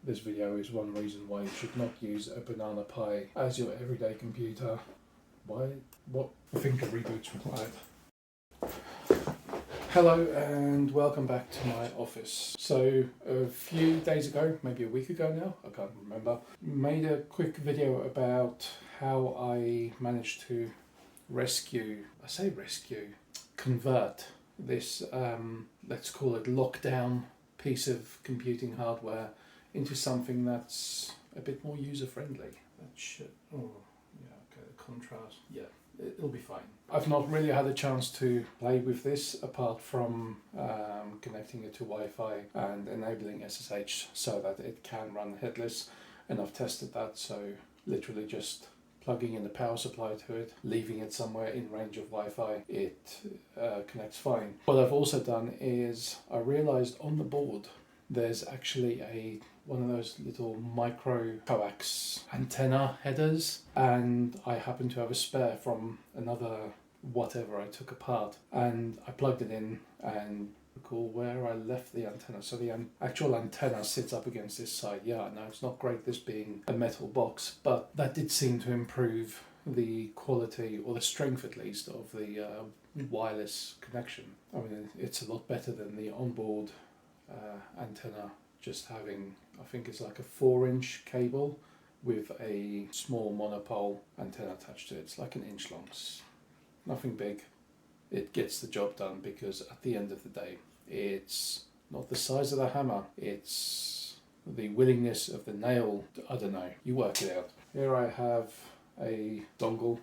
this video is one reason why you should not use a Banana Pi as your everyday computer. Why? What? I think a reboot's required. Hello and welcome back to my office. So a few days ago, maybe a week ago now, I can't remember, made a quick video about how I managed to convert this, let's call it lockdown piece of computing hardware into something that's a bit more user-friendly. That should, oh yeah, okay, the contrast, yeah, it'll be fine. I've not really had a chance to play with this apart from connecting it to Wi-Fi and enabling SSH so that it can run headless, and I've tested that, so literally just plugging in the power supply to it, leaving it somewhere in range of Wi-Fi, it connects fine. What I've also done is I realized on the board there's actually one of those little micro coax antenna headers, and I happen to have a spare from another whatever I took apart, and I plugged it in and recall where I left the antenna. So the actual antenna sits up against this side. Yeah, no, it's not great this being a metal box, but that did seem to improve the quality, or the strength at least, of the wireless connection. I mean, it's a lot better than the onboard antenna just having, I think it's like a 4-inch cable with a small monopole antenna attached to it. It's like an inch long. It's nothing big. It gets the job done because at the end of the day, it's not the size of the hammer, it's the willingness of the nail. I don't know, you work it out. Here I have a dongle,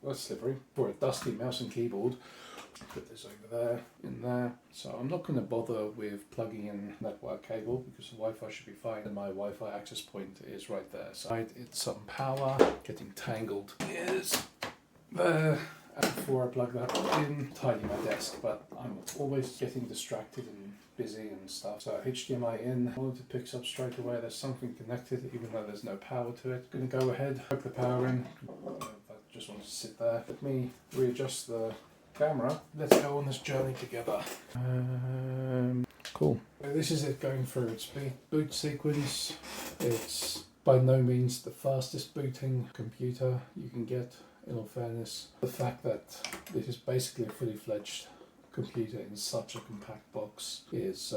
that's slippery, for a dusty mouse and keyboard. Put this over there, in there. So I'm not going to bother with plugging in network cable because the Wi-Fi should be fine, and my Wi-Fi access point is right there. So it's some power, getting tangled is there. And before I plug that in, tidy my desk, but I'm always getting distracted and busy and stuff. So HDMI in, I wanted to pick up straight away. There's something connected, even though there's no power to it. Gonna go ahead, hook the power in. I just want to sit there. Let me readjust the camera. Let's go on this journey together. Cool. So this is it going through its boot sequence. It's by no means the fastest booting computer you can get. In all fairness, the fact that this is basically a fully fledged computer in such a compact box is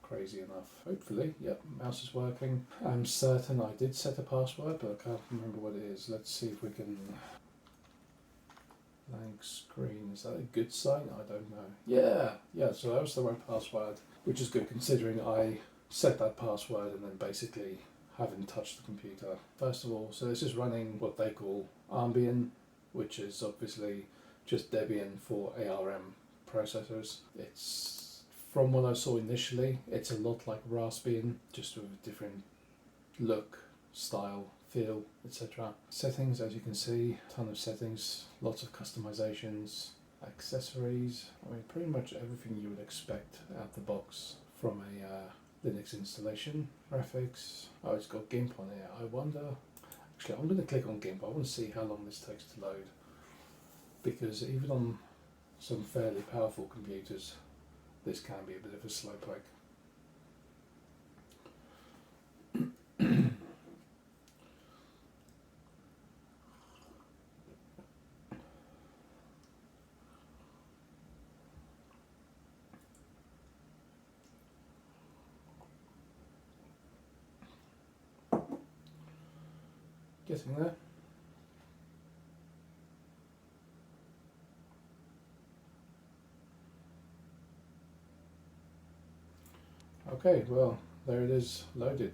crazy enough. Hopefully, yep, mouse is working. I'm certain I did set a password, but I can't remember what it is. Let's see if we can. Blank screen, is that a good sign? I don't know. Yeah, so that was the right password, which is good considering I set that password and then basically haven't touched the computer. First of all, so this is running what they call Ambient, which is obviously just Debian for ARM processors. It's, from what I saw initially, it's a lot like Raspbian, just with a different look, style, feel, etc. Settings, as you can see, ton of settings, lots of customizations, accessories. I mean, pretty much everything you would expect out the box from a Linux installation. Graphics, oh, it's got GIMP on here. I wonder, actually I'm going to click on GIMP. I want to see how long this takes to load, because even on some fairly powerful computers this can be a bit of a slowpoke. Getting there. Okay, well, there it is loaded,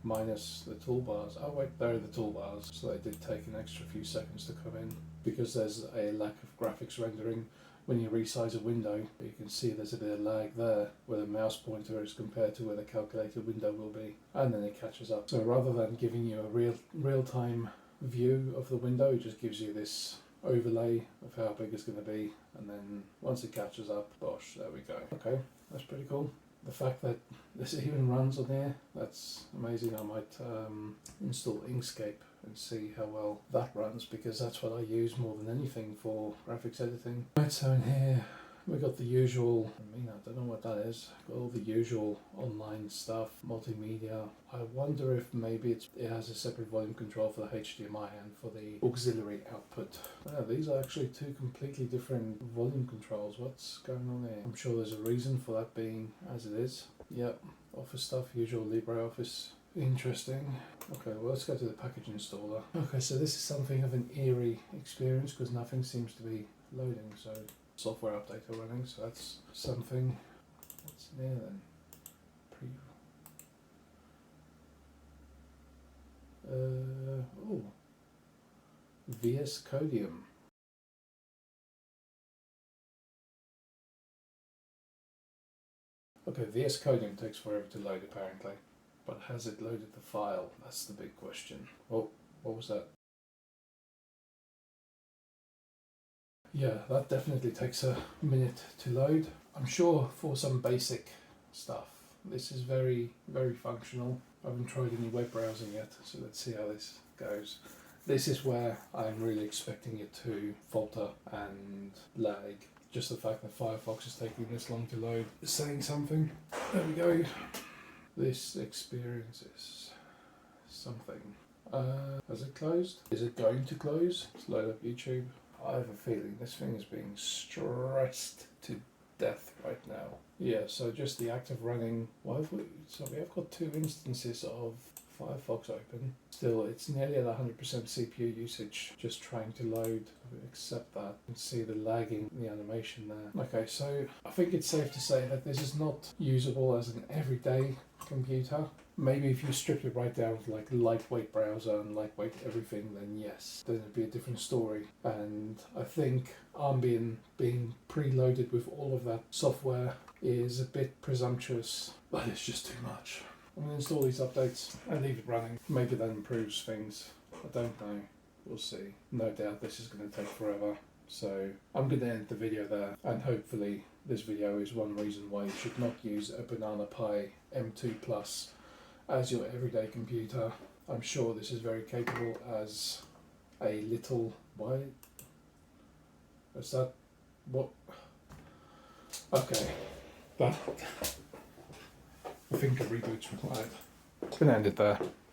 minus the toolbars. Oh wait, there are the toolbars, so they did take an extra few seconds to come in because there's a lack of graphics rendering. When you resize a window, you can see there's a bit of lag there where the mouse pointer is compared to where the calculated window will be, and then it catches up. So rather than giving you a real-time view of the window, it just gives you this overlay of how big it's going to be, and then once it catches up, bosh, there we go. Okay, that's pretty cool. The fact that this even runs on here, that's amazing. I might install Inkscape and see how well that runs, because that's what I use more than anything for graphics editing. Right, so in here, We got the usual, I mean, I don't know what that is. Got all the usual online stuff, multimedia. I wonder if maybe it has a separate volume control for the HDMI and for the auxiliary output. Oh, these are actually two completely different volume controls. What's going on there? I'm sure there's a reason for that being as it is. Yep, Office stuff, usual LibreOffice. Interesting. Okay, well, let's go to the package installer. Okay, so this is something of an eerie experience because nothing seems to be loading, so software update are running, so that's something. What's in there then? Oh, VS Codium. Okay, VS Codium takes forever to load apparently, but has it loaded the file? That's the big question. Oh, what was that? Yeah, that definitely takes a minute to load. I'm sure for some basic stuff, this is very, very functional. I haven't tried any web browsing yet, so let's see how this goes. This is where I'm really expecting it to falter and lag. Just the fact that Firefox is taking this long to load is saying something. There we go. This experience is something. Has it closed? Is it going to close? Let's load up YouTube. I have a feeling this thing is being stressed to death right now. Yeah, so just the act of running. So we have got two instances of Firefox open. Still, it's nearly at 100% CPU usage. Just trying to load. Accept that and see the lagging in the animation there. Okay, so I think it's safe to say that this is not usable as an everyday computer. Maybe if you strip it right down to like lightweight browser and lightweight everything, then yes, then it'd be a different story. And I think Ambien being preloaded with all of that software is a bit presumptuous, but it's just too much. I'm going to install these updates and leave it running. Maybe that improves things. I don't know. We'll see. No doubt this is going to take forever. So I'm going to end the video there, and hopefully this video is one reason why you should not use a Banana Pi M2 Plus as your everyday computer. I'm sure this is very capable as a little... Why? Is that... What? Okay. That... I think a reboot's required. I'm going to end it there.